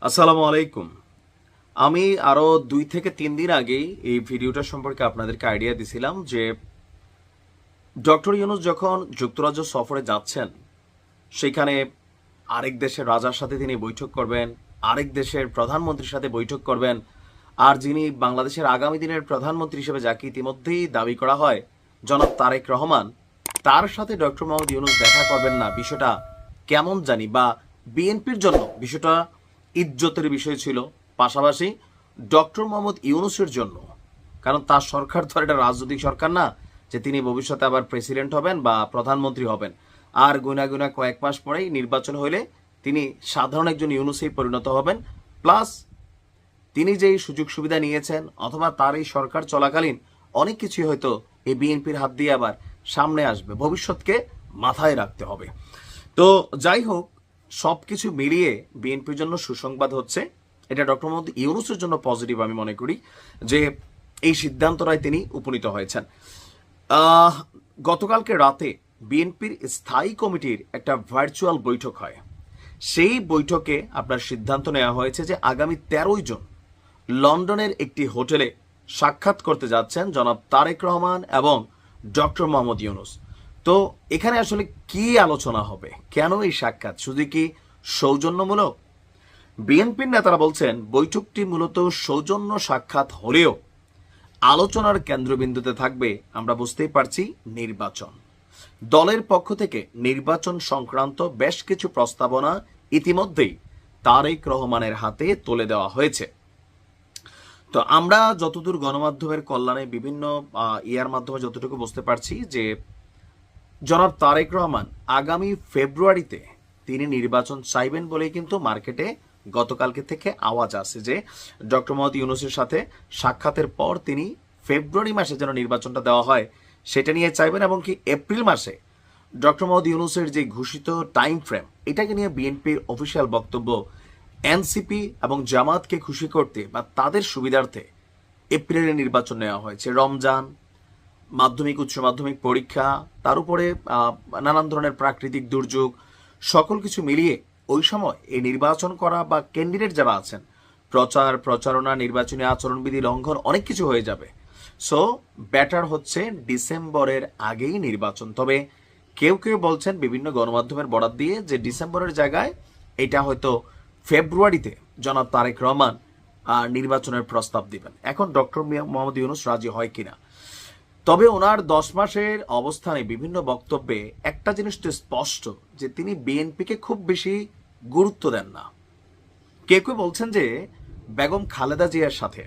আসসালামু আলাইকুম। আমি আরো 2 থেকে 3 দিন আগেই এই ভিডিওটা সম্পর্কে আপনাদেরকে আইডিয়া দিছিলাম যে ডক্টর ইউনূস যখন যুক্তরাজ্য সফরে যাচ্ছেন, সেখানে আরেক দেশের রাজার সাথে তিনি বৈঠক করবেন, আরেক দেশের প্রধানমন্ত্রীর সাথে বৈঠক করবেন, আর যিনি বাংলাদেশের আগামী দিনের প্রধানমন্ত্রী হিসেবে যাকে ইতিমধ্যেই দাবি করা হয় জনাব তারেক রহমান, তার সাথে ডক্টর মোহাম্মদ ইউনূস দেখা করবেন না, বিষয়টা কেমন জানি, বা বিএনপির জন্য বিষয়টা ইজ্জতের বিষয় ছিল, পাশাপাশি ডক্টর মোহাম্মদ ইউনূসের জন্য, কারণ তার সরকার তো আর এটা রাজনৈতিক সরকার না যে তিনি ভবিষ্যতে আবার প্রেসিডেন্ট হবেন বা প্রধানমন্ত্রী হবেন। আর গুনা গুনা কয়েক মাস পরেই নির্বাচন হলে তিনি সাধারণ একজন ইউনূসেই পরিণত হবেন। প্লাস তিনি যেই সুযোগ সুবিধা নিয়েছেন অথবা তার এই সরকার চলাকালীন অনেক কিছু হয়তো এই বিএনপির হাত দিয়ে আবার সামনে আসবে, ভবিষ্যৎকে মাথায় রাখতে হবে। তো যাই হোক, সবকিছু মিলিয়ে বিএনপির জন্য সুসংবাদ হচ্ছে, এটা ডক্টর মোহাম্মদ ইউনূসের জন্য পজিটিভ আমি মনে করি যে এই সিদ্ধান্তটায় তিনি উপনীত হয়েছেন। গতকালকে রাতে বিএনপির স্থায়ী কমিটির একটা ভার্চুয়াল বৈঠক হয়। সেই বৈঠকে আপনার সিদ্ধান্ত নেওয়া হয়েছে যে আগামী 13 জন লন্ডনের একটি হোটেলে সাক্ষাৎ করতে যাচ্ছেন জনাব তারেক রহমান এবং ডক্টর মোহাম্মদ ইউনূস। তো এখানে আসলে কি আলোচনা হবে, কেন এই সাক্ষাৎ, শুধু কি সৌজন্যমূলক? বিএনপির নেতারা বলছেন বৈঠকটি মূলত সৌজন্য সাক্ষাৎ হলেও আলোচনার কেন্দ্রবিন্দুতে থাকবে, আমরা বুঝতেই পারছি, নির্বাচন। দলের পক্ষ থেকে নির্বাচন সংক্রান্ত বেশ কিছু প্রস্তাবনা ইতিমধ্যেই তারেক রহমানের হাতে তুলে দেওয়া হয়েছে। তো আমরা যতদূর গণমাধ্যমের কল্যাণে বিভিন্ন ইয়ার মাধ্যমে যতটুকু বুঝতে পারছি যে জনাব তারেক রহমান আগামী ফেব্রুয়ারিতে তিনি নির্বাচন চাইবেন বলেই কিন্তু মার্কেটে গতকালকে থেকে আওয়াজ আসে যে ডক্টর মোহাম্মদ ইউনূসের সাথে সাক্ষাতের পর তিনি ফেব্রুয়ারি মাসে যেন নির্বাচনটা দেওয়া হয় সেটা নিয়ে চাইবেন, এবং কি এপ্রিল মাসে ডক্টর মোহাম্মদ ইউনূসের যে ঘোষিত টাইম ফ্রেম, এটাকে নিয়ে বিএনপির অফিসিয়াল বক্তব্য এনসিপি এবং জামাতকে খুশি করতে বা তাদের সুবিধার্থে এপ্রিলে নির্বাচন নেওয়া হয়েছে। রমজান, মাধ্যমিক উচ্চ মাধ্যমিক পরীক্ষা, তার উপরে নানান ধরনের প্রাকৃতিক দুর্যোগ, সকল কিছু মিলিয়ে ওই সময় এই নির্বাচন করা বা ক্যান্ডিডেট যারা আছেন, প্রচার প্রচারণা, নির্বাচনী আচরণবিধি লঙ্ঘন, অনেক কিছু হয়ে যাবে। সো ব্যাটার হচ্ছে ডিসেম্বরের আগেই নির্বাচন। তবে কেউ কেউ বলছেন বিভিন্ন গণমাধ্যমের বরাত দিয়ে যে ডিসেম্বরের জায়গায় এটা হয়তো ফেব্রুয়ারিতে জনাব তারেক রহমান নির্বাচনের প্রস্তাব দিবেন। এখন ডক্টর মোহাম্মদ ইউনূস রাজি হয় কিনা। তবে ওনার 10 মাসের অবস্থানে বিভিন্ন বক্তব্যে একটা জিনিস তো স্পষ্ট যে তিনি বিএনপিকে খুব বেশি গুরুত্ব দেন না। কেউ কেউ বলছেন যে বেগম খালেদা জিয়ার সাথে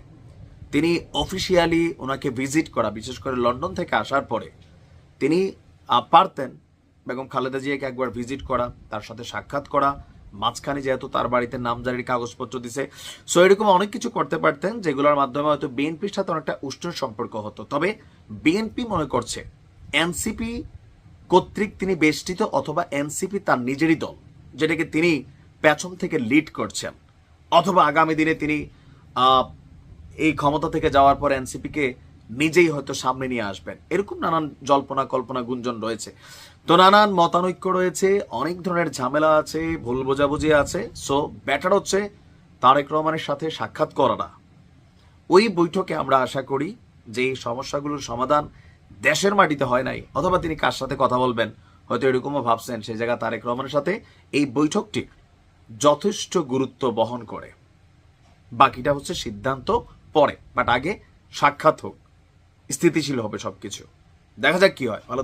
তিনি অফিসিয়ালি ওনাকে ভিজিট করা, বিশেষ করে লন্ডন থেকে আসার পরে তিনি পারতেন বেগম খালেদা জিয়াকে একবার ভিজিট করা, তার সাথে সাক্ষাৎ করা, মাঝখানে যেহেতু তার বাড়িতে নামজারির কাগজপত্র দিছে, সো এরকম অনেক কিছু করতে পারতেন যেগুলোর মাধ্যমে হয়তো বিএনপির সাথে অনেকটা উষ্ণ সম্পর্ক হতো। তবে বিএনপি মনে করছে এনসিপি কর্তৃক তিনি বেষ্টিত, অথবা এনসিপি তার নিজেরই দল, যেটাকে তিনি পেছন থেকে লিড করছেন, অথবা আগামী দিনে তিনি এই ক্ষমতা থেকে যাওয়ার পর এনসিপিকে নিজেই হয়তো সামনে নিয়ে আসবেন, এরকম নানান জল্পনা কল্পনা গুঞ্জন রয়েছে। তো নানান মতানৈক্য রয়েছে, অনেক ধরনের ঝামেলা আছে, ভুল বোঝাবুঝি আছে। সো ব্যাটার হচ্ছে তারেক রহমানের সাথে সাক্ষাৎ করাটা। ওই বৈঠকে আমরা আশা করি যে এই সমস্যাগুলোর সমাধান দেশের মাটিতে হয় নাই, অথবা তিনি কার সাথে কথা বলবেন হয়তো এরকমও ভাবছেন, সেই জায়গা তারেক রহমানের সাথে এই বৈঠকটি যথেষ্ট গুরুত্ব বহন করে। বাকিটা হচ্ছে সিদ্ধান্ত পরে, বাট আগে সাক্ষাৎ হোক, স্থিতিশীল হবে সবকিছু, দেখা যাক কি হয়। ভালো।